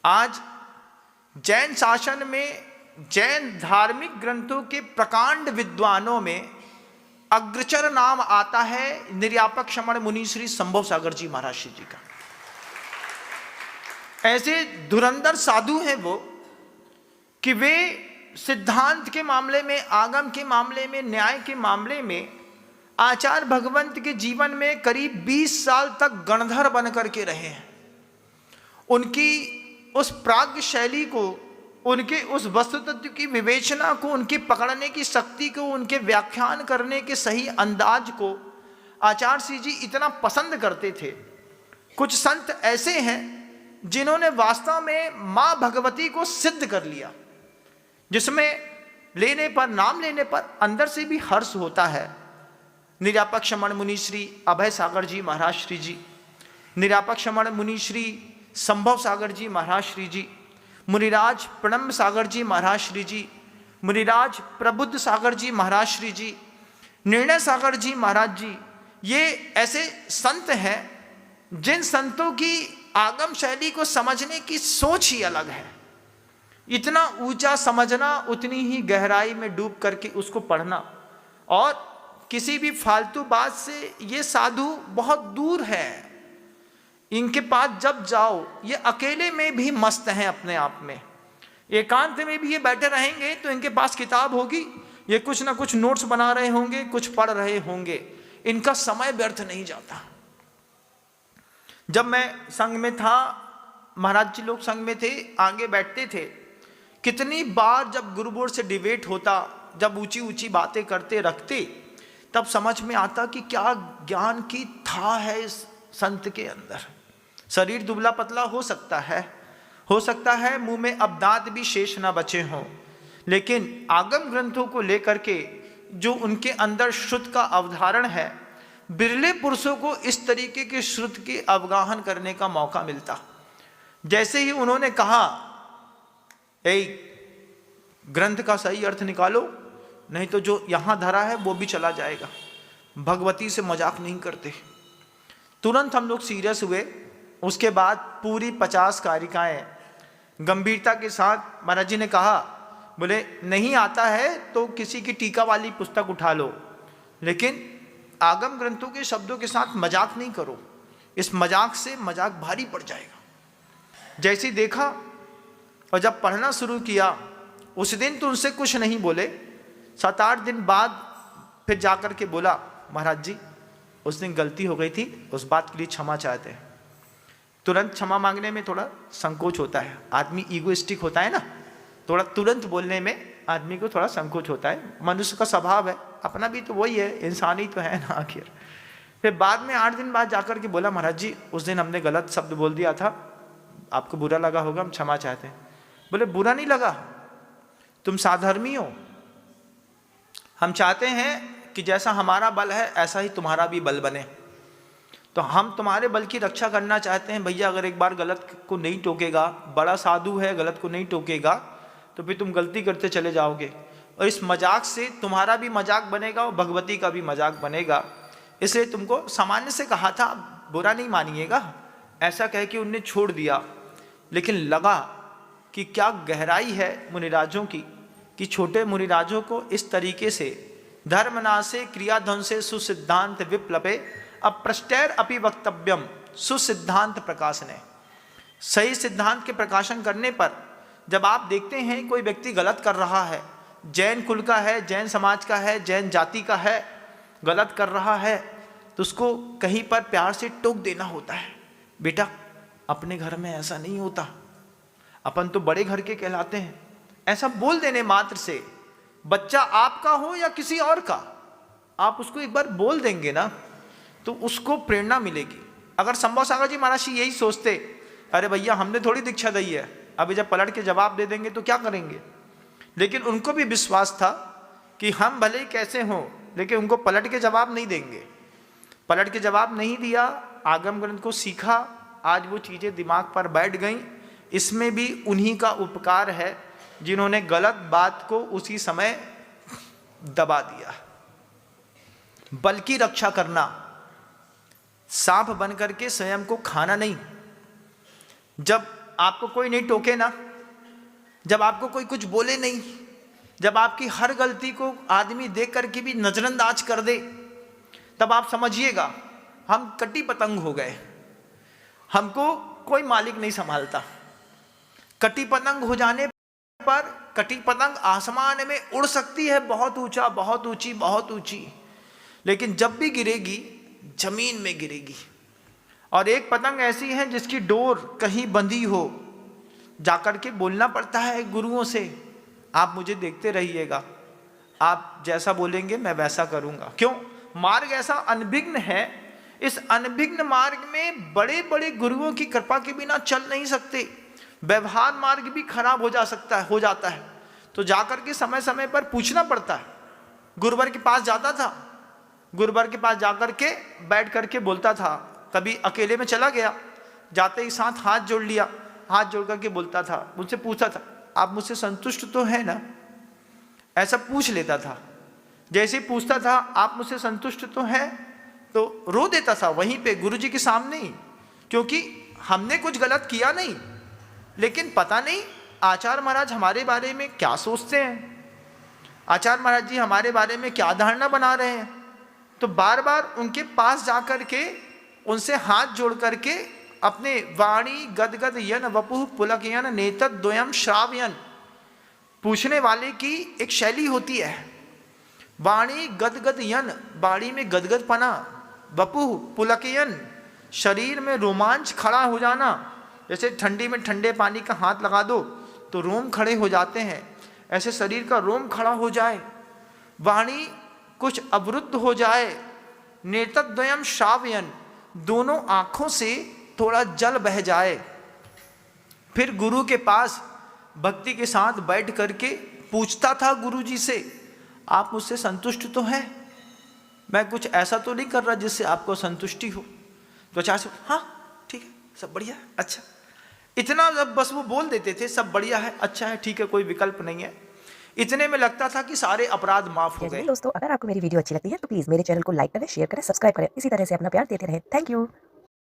आज जैन शासन में जैन धार्मिक ग्रंथों के प्रकांड विद्वानों में अग्रचर नाम आता है निर्यापक श्रमण मुनि श्री संभव सागर जी महाराज जी का। ऐसे धुरंधर साधु हैं वो कि वे सिद्धांत के मामले में, आगम के मामले में, न्याय के मामले में आचार्य भगवंत के जीवन में करीब 20 साल तक गणधर बन करके रहे हैं। उनकी उस प्राज्ञ शैली को, उनके उस वस्तु तत्व की विवेचना को, उनके पकड़ने की शक्ति को, उनके व्याख्यान करने के सही अंदाज को आचार्य श्री जी इतना पसंद करते थे। कुछ संत ऐसे हैं जिन्होंने वास्तव में मां भगवती को सिद्ध कर लिया, जिसमें लेने पर, नाम लेने पर अंदर से भी हर्ष होता है। निर्यापक श्रमण मुनि श्री अभय सागर जी महाराज श्री जी, निर्यापक श्रमण मुनि श्री संभव सागर जी महाराज श्री जी, मुनिराज प्रणम्ब सागर जी महाराज श्री जी, मुनिराज प्रबुद्ध सागर जी महाराज श्री जी, निर्णय सागर जी महाराज जी, ये ऐसे संत हैं जिन संतों की आगम शैली को समझने की सोच ही अलग है। इतना ऊंचा समझना, उतनी ही गहराई में डूब करके उसको पढ़ना, और किसी भी फालतू बात से ये साधु बहुत दूर है। इनके पास जब जाओ, ये अकेले में भी मस्त हैं अपने आप में, एकांत में भी ये बैठे रहेंगे तो इनके पास किताब होगी, ये कुछ ना कुछ नोट्स बना रहे होंगे, कुछ पढ़ रहे होंगे, इनका समय व्यर्थ नहीं जाता। जब मैं संघ में था, महाराज जी लोग संघ में थे, आगे बैठते थे, कितनी बार जब गुरु बोर्ड से डिबेट होता, जब ऊंची ऊंची बातें करते रखते, तब समझ में आता कि क्या ज्ञान की था है इस संत के अंदर। शरीर दुबला पतला हो सकता है मुंह में अब दांत भी शेष ना बचे हों, लेकिन आगम ग्रंथों को लेकर के जो उनके अंदर श्रुत का अवधारण है, बिरले पुरुषों को इस तरीके के श्रुत के अवगाहन करने का मौका मिलता। जैसे ही उन्होंने कहा, ग्रंथ का सही अर्थ निकालो, नहीं तो जो यहां धरा है वो भी चला जाएगा। भगवती से मजाक नहीं करते। तुरंत हम लोग सीरियस हुए। उसके बाद पूरी 50 कारिकाएं गंभीरता के साथ महाराज जी ने कहा, बोले नहीं आता है तो किसी की टीका वाली पुस्तक उठा लो, लेकिन आगम ग्रंथों के शब्दों के साथ मजाक नहीं करो, इस मजाक से मजाक भारी पड़ जाएगा। जैसे ही देखा और जब पढ़ना शुरू किया, उस दिन तो उनसे कुछ नहीं बोले। 7-8 दिन बाद फिर जाकर के बोला, महाराज जी उस दिन गलती हो गई थी, उस बात के लिए क्षमा चाहते हैं। तुरंत क्षमा मांगने में थोड़ा संकोच होता है, आदमी ईगोइस्टिक होता है ना, थोड़ा तुरंत बोलने में आदमी को थोड़ा संकोच होता है, मनुष्य का स्वभाव है, अपना भी तो वही है, इंसान ही तो है ना आखिर। फिर बाद में 8 दिन बाद जाकर के बोला, महाराज जी उस दिन हमने गलत शब्द बोल दिया था, आपको बुरा लगा होगा, हम क्षमा चाहते हैं। बोले बुरा नहीं लगा, तुम साधर्मी हो, हम चाहते हैं कि जैसा हमारा बल है ऐसा ही तुम्हारा भी बल बने, तो हम तुम्हारे बल की रक्षा करना चाहते हैं। भैया अगर एक बार गलत को नहीं टोकेगा, बड़ा साधु है, गलत को नहीं टोकेगा तो फिर तुम गलती करते चले जाओगे, और इस मजाक से तुम्हारा भी मजाक बनेगा और भगवती का भी मजाक बनेगा, इसलिए तुमको सामान्य से कहा था, बुरा नहीं मानिएगा। ऐसा कह के उनने छोड़ दिया। लेकिन लगा कि क्या गहराई है मुनिराजों की, कि छोटे मुनिराजों को इस तरीके से धर्मनाशे क्रियाध्वंसे सुसिद्धांत विप्लवे अप्रष्टैर अपि वक्तव्यम सुसिद्धांत प्रकाशने। सही सिद्धांत के प्रकाशन करने पर जब आप देखते हैं कोई व्यक्ति गलत कर रहा है, जैन कुल का है, जैन समाज का है, जैन जाति का है, गलत कर रहा है, तो उसको कहीं पर प्यार से टोक देना होता है, बेटा अपने घर में ऐसा नहीं होता, अपन तो बड़े घर के कहलाते हैं। ऐसा बोल देने मात्र से, बच्चा आपका हो या किसी और का, आप उसको एक बार बोल देंगे ना तो उसको प्रेरणा मिलेगी। अगर संभव सागर जी महाराज यही सोचते, अरे भैया हमने थोड़ी दीक्षा दी है, अभी जब पलट के जवाब दे देंगे तो क्या करेंगे, लेकिन उनको भी विश्वास था कि हम भले ही कैसे हों, लेकिन उनको पलट के जवाब नहीं देंगे। पलट के जवाब नहीं दिया, आगम ग्रंथ को सीखा, आज वो चीज़ें दिमाग पर बैठ गईं। इसमें भी उन्हीं का उपकार है जिन्होंने गलत बात को उसी समय दबा दिया। बल की रक्षा करना, सांप बन करके स्वयं को खाना नहीं। जब आपको कोई नहीं टोके ना, जब आपको कोई कुछ बोले नहीं, जब आपकी हर गलती को आदमी देख करके भी नजरअंदाज कर दे, तब आप समझिएगा हम कटी पतंग हो गए, हमको कोई मालिक नहीं संभालता। कटी पतंग हो जाने पर, कटी पतंग आसमान में उड़ सकती है बहुत ऊंचा, बहुत ऊंची, बहुत ऊंची, लेकिन जब भी गिरेगी जमीन में गिरेगी। और एक पतंग ऐसी है जिसकी डोर कहीं बंधी हो, जाकर के बोलना पड़ता है गुरुओं से, आप मुझे देखते रहिएगा, आप जैसा बोलेंगे मैं वैसा करूंगा। क्यों? मार्ग ऐसा अनभिघ्न है, इस अनभिघ्न मार्ग में बड़े बड़े गुरुओं की कृपा के बिना चल नहीं सकते। व्यवहार मार्ग भी खराब हो जाता है, तो जाकर के समय समय पर पूछना पड़ता है। गुरुवर के पास जाता था, गुरुवर के पास जाकर के बैठ करके बोलता था, कभी अकेले में चला गया, जाते ही साथ हाथ जोड़ लिया, हाथ जोड़ करके बोलता था, मुझसे पूछता था आप मुझसे संतुष्ट तो है ना, ऐसा पूछ लेता था। जैसे ही पूछता था आप मुझसे संतुष्ट तो है, तो रो देता था वहीं पे गुरुजी के सामने ही, क्योंकि हमने कुछ गलत किया नहीं, लेकिन पता नहीं आचार्य महाराज हमारे बारे में क्या सोचते हैं, आचार्य महाराज जी हमारे बारे में क्या धारणा बना रहे हैं। तो बार बार उनके पास जाकर के उनसे हाथ जोड़ करके अपने वाणी गदगद यन वपुः पुलकयन नेतद द्वयम श्रावयन, पूछने वाले की एक शैली होती है, वाणी गदगद यन, वाणी में गदगद पना, वपुः पुलकयन, शरीर में रोमांच खड़ा हो जाना, जैसे ठंडी में ठंडे पानी का हाथ लगा दो तो रोम खड़े हो जाते हैं, ऐसे शरीर का रोम खड़ा हो जाए, वाणी कुछ अवरुद्ध हो जाए, नेतद्वयम श्रावयन, दोनों आंखों से थोड़ा जल बह जाए। फिर गुरु के पास भक्ति के साथ बैठ करके पूछता था गुरु जी से, आप मुझसे संतुष्ट तो हैं, मैं कुछ ऐसा तो नहीं कर रहा जिससे आपको संतुष्टि हो। तो आचार्य से हाँ ठीक है, सब बढ़िया है, अच्छा, इतना जब बस वो बोल देते थे सब बढ़िया है, अच्छा है, ठीक है, कोई विकल्प नहीं है, इतने में लगता था कि सारे अपराध माफ हो गए। दोस्तों, अगर आपको मेरी वीडियो अच्छी लगती है तो प्लीज मेरे चैनल को लाइक करें, शेयर करें, सब्सक्राइब करें, इसी तरह से अपना प्यार देते रहें। Thank you.